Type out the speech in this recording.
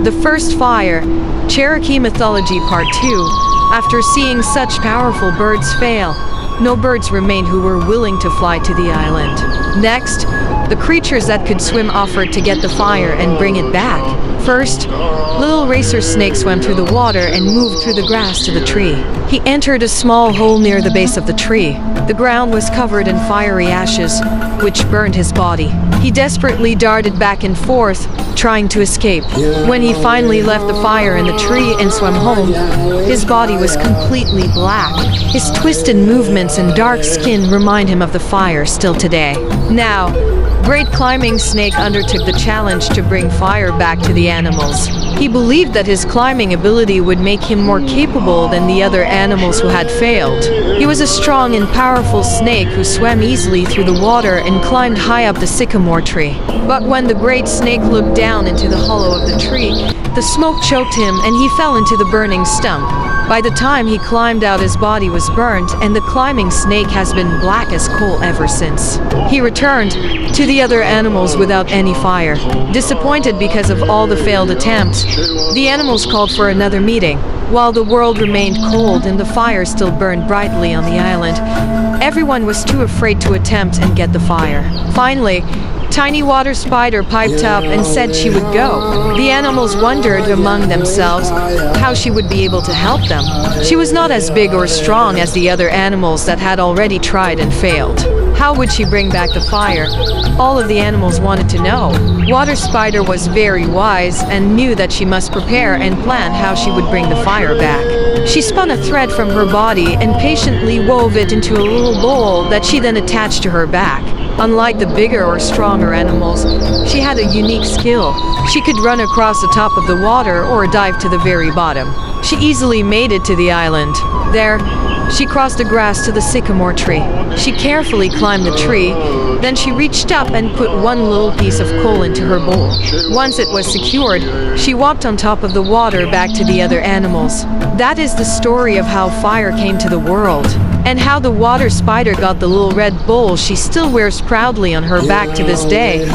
The first fire, Cherokee Mythology Part 2. After seeing such powerful birds fail, no birds remained who were willing to fly to the island. Next, the creatures that could swim offered to get the fire and bring it back. First, little racer snake swam through the water and moved through the grass to the tree. He entered a small hole near the base of the tree. The ground was covered in fiery ashes, which burned his body. He desperately darted back and forth, trying to escape. When he finally left the fire in the tree and swam home, his body was completely black. His twisted movements and dark skin remind him of the fire still today. Now, Great Climbing Snake undertook the challenge to bring fire back to the animals. He believed that his climbing ability would make him more capable than the other animals who had failed. He was a strong and powerful snake who swam easily through the water and climbed high up the sycamore tree. But when the great snake looked down into the hollow of the tree, the smoke choked him and he fell into the burning stump. By the time he climbed out, his body was burnt, and the climbing snake has been black as coal ever since. He returned to the other animals without any fire. Disappointed because of all the failed attempts, the animals called for another meeting. While the world remained cold and the fire still burned brightly on the island, everyone was too afraid to attempt and get the fire. Finally, Tiny Water Spider piped up and said she would go. The animals wondered among themselves how she would be able to help them. She was not as big or strong as the other animals that had already tried and failed. How would she bring back the fire? All of the animals wanted to know. Water Spider was very wise and knew that she must prepare and plan how she would bring the fire back. She spun a thread from her body and patiently wove it into a little bowl that she then attached to her back. Unlike the bigger or stronger animals, she had a unique skill. She could run across the top of the water or dive to the very bottom. She easily made it to the island. There, she crossed the grass to the sycamore tree. She carefully climbed the tree, then she reached up and put one little piece of coal into her bowl. Once it was secured, she walked on top of the water back to the other animals. That is the story of how fire came to the world, and how the water spider got the little red bowl she still wears proudly on her back to this day.